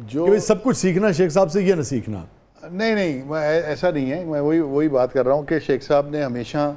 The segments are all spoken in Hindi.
जो कि भाई सब कुछ सीखना शेख साहब से, ये ना सीखना? नहीं, मैं ऐसा नहीं है। मैं वही बात कर रहा हूँ कि शेख साहब ने हमेशा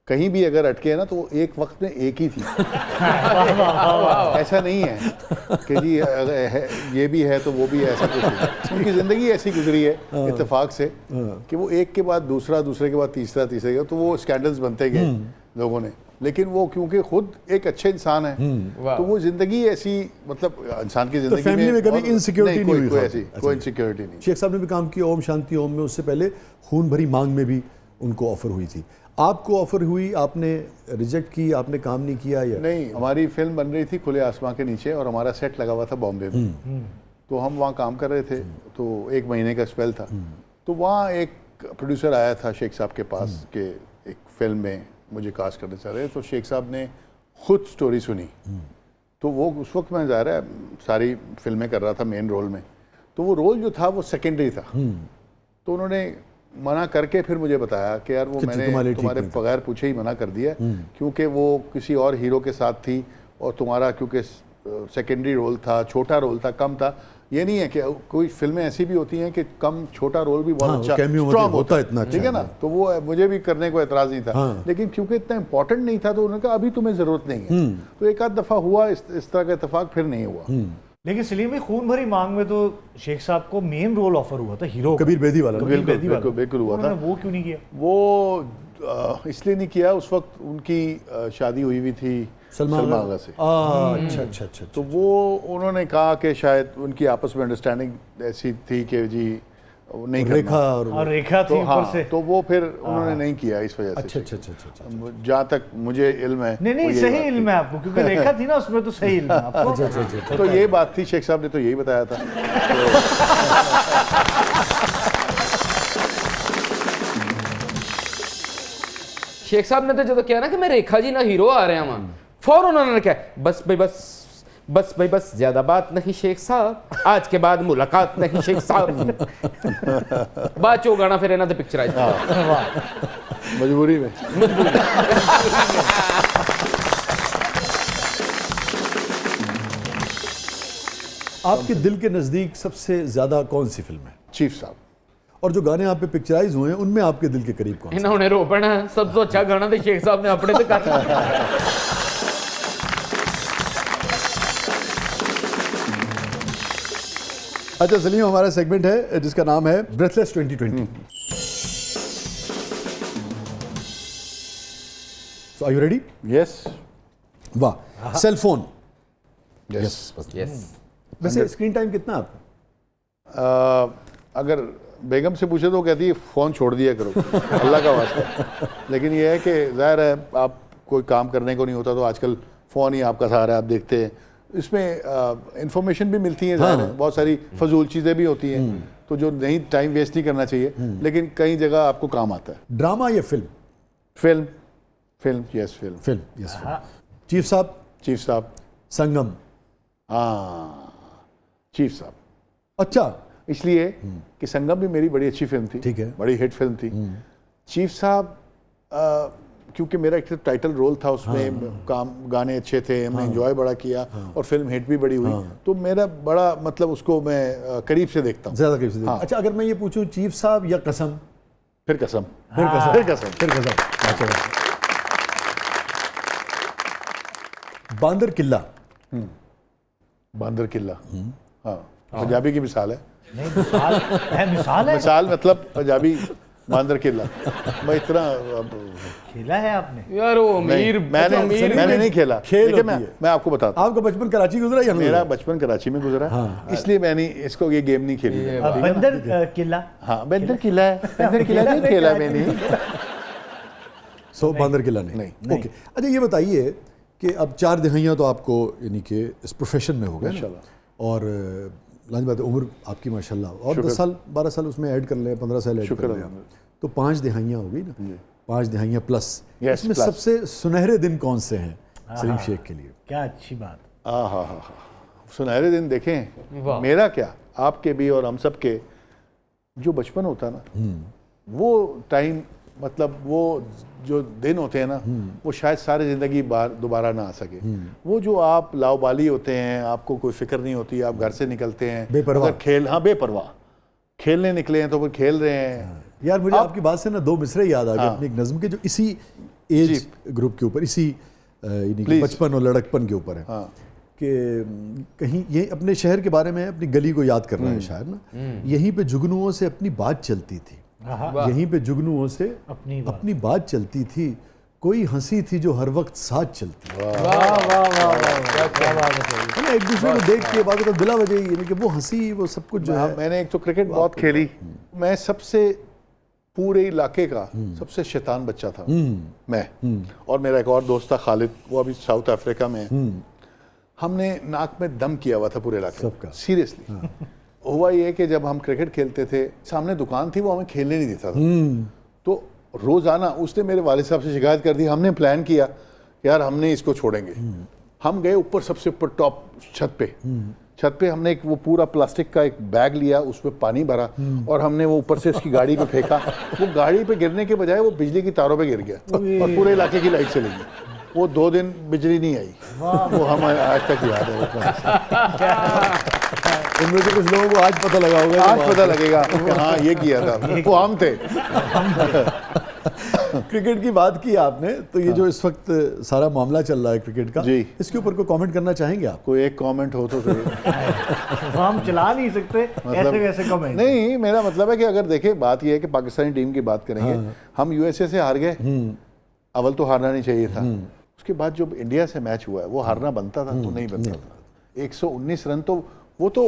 कहीं भी अगर अटके हैं ना तो वो एक वक्त में एक ही थी। ऐसा नहीं है कि जी ये भी है तो वो भी है, ऐसा कुछ नहीं। उनकी ज़िंदगी ऐसी गुजरी है इत्तेफाक से कि वो एक के बाद दूसरा, दूसरे के बाद तीसरा, तीसरे के, तो वो स्कैंडल्स बनते गए लोगों ने। लेकिन वो क्योंकि खुद एक अच्छे इंसान है तो वो ज़िंदगी ऐसी, मतलब इंसान की ज़िंदगी फैमिली में कभी इनसिक्योरिटी नहीं हुई? कोई ऐसी कोई इनसिक्योरिटी नहीं। शेख साहब ने भी काम किया ओम शांति ओम में, उससे पहले खून भरी मांग में भी उनको ऑफर हुई थी। आपको ऑफर हुई, आपने रिजेक्ट की, आपने काम नहीं किया? या नहीं, हमारी फिल्म बन रही थी खुले आसमां के नीचे और हमारा सेट लगा हुआ था बॉम्बे में। तो हम वहाँ काम कर रहे थे, तो 1 महीने का स्पेल था। तो वहाँ एक प्रोड्यूसर आया था शेख साहब के पास कि एक फिल्म में मुझे कास्ट करना चाह रहे, तो शेख साहब ने खुद स्टोरी सुनी। तो वो उस वक्त मैं ज़ाहिर है सारी फिल्में कर रहा था मेन रोल में, तो वो रोल जो था वो सेकेंडरी था। तो उन्होंने मना करके फिर मुझे बताया कि यार वो मैंने तुम्हारे बगैर पूछे ही मना कर दिया, क्योंकि वो किसी और हीरो के साथ थी और तुम्हारा क्योंकि सेकेंडरी रोल था, छोटा रोल था, कम था। ये नहीं है कि कोई फिल्में ऐसी भी होती हैं कि कम छोटा रोल भी बहुत अच्छा स्ट्रॉन्ग होता है, इतना ठीक है ना। तो वो मुझे भी करने को एतराज़ नहीं था, लेकिन क्योंकि इतना इंपॉर्टेंट नहीं था तो उन्होंने कहा अभी तुम्हें ज़रूरत नहीं है। तो एक आध दफ़ा हुआ इस तरह का इत्तेफाक, फिर नहीं हुआ। लेकिन सलीम भाई, खून भरी मांग में तो शेख साहब को मेन रोल ऑफर हुआ था, हीरो कबीर बेदी वाला। बिल्कुल हुआ था। वो क्यों नहीं किया? वो इसलिए नहीं किया, उस वक्त उनकी शादी हुई थी सलमान आगा से। अच्छा। तो वो उन्होंने कहा कि शायद उनकी आपस में अंडरस्टैंडिंग ऐसी थी कि जी नहीं रेखा और रेखा थी ऊपर से, तो वो फिर उन्होंने नहीं किया इस वजह से। अच्छा। जहाँ तक मुझे इल्म है, नहीं सही इल्म है आपको, क्योंकि रेखा थी ना उसमें, तो सही इल्म है आपको। अच्छा। तो ये बात थी, शेख साहब ने तो यही बताया था। शेख साहब ने तो जो किया ना कि मैं रेखा जी ना हीरो आ रहे हैं वहां, फौरन उन्होंने कहा बस भाई बस ज्यादा बात नहीं शेख साहब, आज के बाद मुलाकात नहीं शेख साहब। बाद चो गाना फिर इन्होंने पिक्चराइज मजबूरी में। आपके दिल के नजदीक सबसे ज्यादा कौन सी फिल्म है? चीफ साहब। और जो गाने आप पे पिक्चराइज हुए हैं उनमें आपके दिल के करीब कौन? इन्होंने रोपना सबसे अच्छा गाना तो शेख साहब ने अपने से कर। अच्छा सलीम, हमारा सेगमेंट है जिसका नाम है breathless 2020। So are you ready? Yes. वाह। Cell phone. यस। वैसे स्क्रीन टाइम कितना आपका? अगर बेगम से पूछे तो कहती है फ़ोन छोड़ दिया करो, अल्लाह का वास्ता। लेकिन ये है कि ज़ाहिर है आप कोई काम करने को नहीं होता तो आजकल फ़ोन ही आपका सहारा है, आप देखते हैं। इसमें इंफॉर्मेशन भी मिलती है, ज़ाहिर है बहुत सारी फजूल चीज़ें भी होती हैं, तो जो नहीं, टाइम वेस्ट नहीं करना चाहिए, लेकिन कई जगह आपको काम आता है। ड्रामा या film? Film yes film. Chief साहब। संगम। हाँ, चीफ साहब। अच्छा। इसलिए कि संगम भी मेरी बड़ी अच्छी फिल्म थी, ठीक है, बड़ी हिट फिल्म थी। चीफ साहब क्योंकि मेरा एक टाइटल रोल था उसमें, गाने अच्छे थे, हमने एंजॉय बड़ा किया और फिल्म हिट भी बड़ी हुई, तो मेरा बड़ा मतलब उसको मैं करीब से देखता हूँ, ज़्यादा करीब से देखता हूँ। अच्छा, अगर मैं ये पूछूं चीफ साहब या कसम? फिर कसम। अच्छा। बांदर किला। हाँ, पंजाबी की मिसाल है। मिसाल मतलब पंजाबी बांदर किला। मैं इतना खेला है आपने? यार वो अमीर, मैंने नहीं खेला। खेल मैं आपको बताता हूँ, आपका बचपन कराची गुजरा या? मेरा बचपन कराची में गुजरा, इसलिए मैंने इसको ये गेम नहीं खेली। बंदर किला। हाँ, बंदर किला नहीं खेला मैंने। सो बांदर किला नहीं। ओके। अच्छा ये बताइए कि अब 4 दिहाइयाँ तो आपको यानी कि इस प्रोफेशन में हो गए ना, और लाज बात है उम्र आपकी माशाल्लाह, और 10 साल 12 साल उसमें ऐड कर लें, 15 साल ऐड कर लें, तो 5 दिहाइयाँ हो गई ना, 5 दिहाइयाँ प्लस। इसमें सबसे सुनहरे दिन कौन से हैं सलीम शेख के लिए? क्या अच्छी बात। सुनहरे दिन देखें, मेरा क्या, आपके भी और हम सब के, जो बचपन होता ना, वो टाइम मतलब वो जो दिन होते हैं ना वो शायद सारी ज़िंदगी दोबारा ना आ सके। वो जो आप लाउबाली होते हैं, आपको कोई फिक्र नहीं होती, आप घर से निकलते हैं बेपरवाह। अगर हाँ बेपरवाह खेलने निकले हैं तो फिर खेल रहे हैं। यार मुझे आपकी बात से ना दो मिसरे याद आ गए हाँ। अपनी एक नज्म के जो इसी एज ग्रुप के ऊपर, इसी यानी कि Please। बचपन और लड़कपन के ऊपर है हाँ कि कहीं ये अपने शहर के बारे में, अपनी गली को याद कर रहा है शायर ना, यहीं पे जुगनुओं से अपनी बात चलती थी, यहीं पे जुगनुओं से अपनी बात चलती थी, कोई हंसी थी जो हर वक्त साथ चलती थी। है ना, एक दूसरे को देख के बात तो बिला वजह यानी कि वो हंसी, वो सब कुछ जो है। मैंने एक तो क्रिकेट बहुत खेली, मैं सबसे पूरे इलाके का सबसे शैतान बच्चा था मैं, और मेरा एक और दोस्त था खालिद, वो अभी साउथ अफ्रीका में है। हमने नाक में दम किया हुआ था पूरे इलाके में, सीरियसली। हुआ ये कि जब हम क्रिकेट खेलते थे, सामने दुकान थी, वो हमें खेलने नहीं देता था। तो रोजाना उसने मेरे वालिद साहब से शिकायत कर दी। हमने प्लान किया यार हमने इसको छोड़ेंगे। हम गए ऊपर, सबसे ऊपर टॉप छत पे हमने एक वो पूरा प्लास्टिक का एक बैग लिया, उसमें पानी भरा और हमने वो ऊपर से उसकी गाड़ी पे फेंका। वो गाड़ी पे गिरने के बजाय वो बिजली की तारों पे गिर गया और पूरे इलाके की लाइट चली गई। वो 2 दिन बिजली नहीं आई, वो हमें आज तक याद है। इनमें से कुछ लोगों को आज पता लगा होगा, आज पता लगेगा कि हाँ ये किया था, वो हम थे। क्रिकेट की बात की आपने, तो ये जो इस वक्त सारा मामला चल रहा है क्रिकेट का, जी। इसके ऊपर कोई कमेंट करना चाहेंगे आप? कोई एक कमेंट हो तो फिर हम चला नहीं सकते ऐसे वैसे कमेंट। नहीं, मेरा मतलब है कि अगर देखें, बात यह है कि पाकिस्तानी टीम की बात करेंगे, हम यूएसए से हार गए, अव्वल तो हारना नहीं चाहिए था। उसके बाद जो इंडिया से मैच हुआ है वो हारना बनता था, तो नहीं बनता था। 119 रन तो वो तो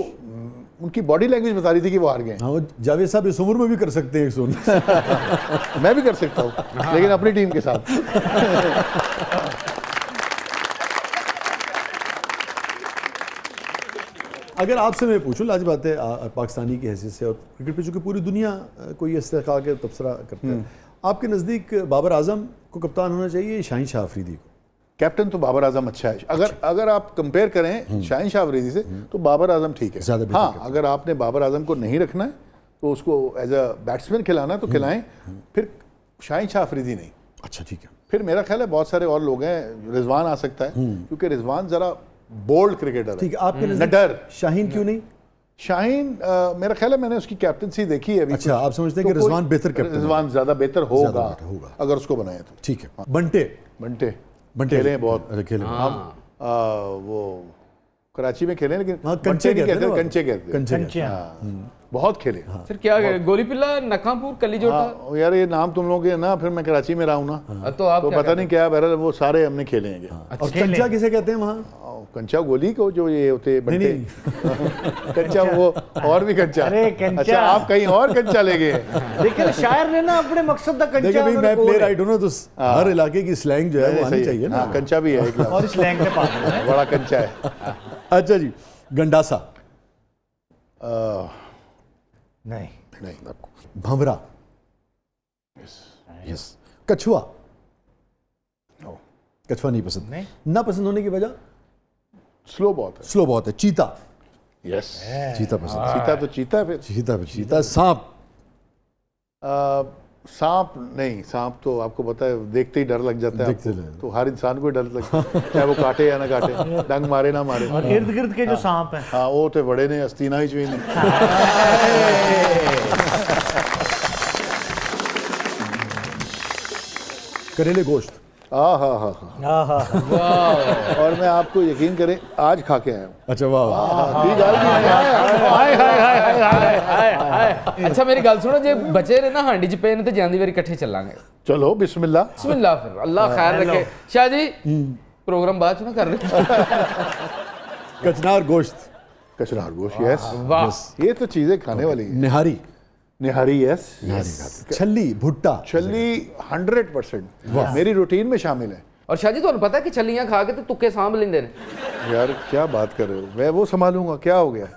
उनकी बॉडी लैंग्वेज बता रही थी कि वो हार गए। हाँ, वो जावेद साहब इस उम्र में भी कर सकते हैं 119। मैं भी कर सकता हूँ, लेकिन अपनी टीम के साथ। अगर आपसे मैं पूछूं, लाज बात है पाकिस्तानी की हैसियत से, और क्रिकेट पे चूंकि पूरी दुनिया कोई इस तरह के तबसरा करता है, आपके नज़दीक बाबर आजम को कप्तान होना चाहिए शाहीन शाह अफरीदी को? कैप्टन तो बाबर आजम अच्छा है। अगर आप कंपेयर करें शाहीन शाह अफरीदी से तो बाबर आजम ठीक है। ज़्यादा बेहतर हाँ, अगर आपने बाबर आजम को नहीं रखना है तो उसको एज अ बैट्समैन खिलाना तो खिलाएं, फिर शाहीन शाह अफरीदी नहीं। अच्छा, ठीक है। फिर मेरा ख्याल है बहुत सारे और लोग हैं, रिजवान आ सकता है, क्योंकि रिजवान जरा बोल्ड क्रिकेटर ठीक है, है, आपके न नज़दीक डर। शाहीन क्यों नहीं? शाहीन मेरा ख्याल है, मैंने उसकी कैप्टनसी देखी है अभी। अच्छा, आप समझते हैं कि तो रिजवान बेहतर कैप्टन रिजवान ज्यादा बेहतर होगा, बेहतर होगा। अगर उसको बनाए तो। ठीक है। बंटे बंटे खेले हैं बहुत। अरे खेले। हम वो कराची में खेले, लेकिन हाँ, बंटे कंचे नहीं कहते कहते, हैं, कंचे कहते हैं। कंचे। हाँ, बहुत खेले। सर क्या गोली पिल्ला, नकापुर, कलीजोटा? हाँ, यार ये नाम तुम लोगों के ना, फिर मैं कराची में रहा हूँ ना, तो आप तो क्या पता नहीं क्या, बहरहाल वो सारे हमने खेले हैं। और कंचा किसे कहते हैं वहाँ? कंचा गोली को जो ये होते बंटे। कंचा वो और भी कंचा। अरे कंचा। अच्छा, आप कहीं और कंचा ले गए। लेकिन शायर ने ना अपने मकसद का देखिए कंचा भाई, मैं प्ले राइट हूँ ना, तो हर इलाके की स्लैंग जो है वो आनी चाहिए ना। हाँ, कंचा भी है एक और इस लैंग के पास है। बड़ा कंचा है। अच्छा जी, गंडासा? नहीं। भंवरा? यस। कछुआ? कछुआ नहीं पसंद? नहीं। ना पसंद होने की वजह? स्लो बहुत है। स्लो बहुत है। चीता? यस, चीता पसंद। चीता तो चीता है। फिर चीता। सांप? सांप नहीं, सांप तो आपको पता है देखते ही डर लग जाता है देखते आपको। लग- तो हर इंसान को ही डर लगता है, चाहे वो काटे या ना काटे, डंग मारे ना मारे। और इर्द गिर्द के जो सांप हैं, हाँ, वो तो बड़े ने अस्तीना ही चुई नहीं। करेले गोश्त? हाँ हाँ हाँ हाँ। और मैं आपको यकीन करें, आज खा के आया हूँ। अच्छा, वाह। दी दाल भी नहीं आया। अच्छा मेरी गल सुनो, जे बचे ने ना हांडी च पे ने ते जांदी वारी इकट्ठे चलांगे। चलो बिस्मिल्लाह। बिस्मिल्लाह, फिर अल्लाह खैर रखे। शाह जी प्रोग्राम बाद च ना कर रहे? कचनार गोश्त? कचनार गोश्त, यस। वाह, ये तो चीजें खाने वाली हैं। निहारी? निहारी, यस। छल्ली? भुट्टा? छल्ली 100% मेरी रूटीन में शामिल है। और शाह जी तुहानू पता है कि छलियां खा के ते तुक्के सांभ लेंदे ने? यार क्या बात कर रहे हो, मैं वो संभालूंगा, क्या हो गया?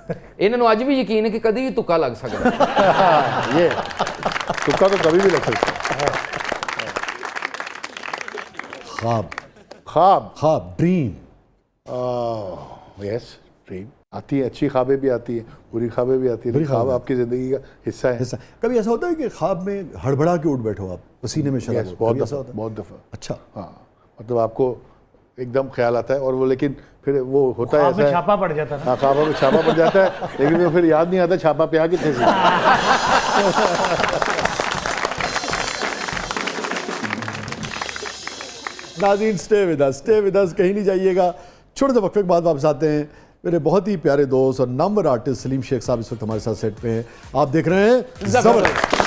इन्हां नू अज भी यकीन है कि कदी भी तुक्का लग सकदा है। ये तुक्का तो कभी भी लग सकता है। ख्वाब? ख्वाब, ड्रीम? Yes, dream. आती है, अच्छी ख्वाबें भी आती हैं, बुरी ख्वाबें भी आती हैं, लेकिन ख्वाब आपकी ज़िंदगी का हिस्सा है। ऐसा कभी ऐसा होता है कि ख्वाब में हड़बड़ा के उठ बैठो आप, पसीने में शराब Yes, हो, बहुत कभी ऐसा दफ़ा, होता है? बहुत दफ़ा। अच्छा, हाँ, मतलब आपको एकदम ख्याल आता है और वो, लेकिन फिर वो होता है ख्वाब ऐसा में है, छापा पड़ जाता ना। हाँ, ख्वाबों में छापा पड़ जाता है, लेकिन वो फिर याद नहीं आता छापा पे आ कितने से। नाज़रीन स्टे विद अस, कहीं नहीं जाइएगा। छोटे से वक्फे के बाद वापस आते हैं। मेरे बहुत ही प्यारे दोस्त और नंबर आर्टिस्ट सलीम शेख साहब इस वक्त हमारे साथ सेट पे हैं। आप देख रहे हैं ज़बरदस्त।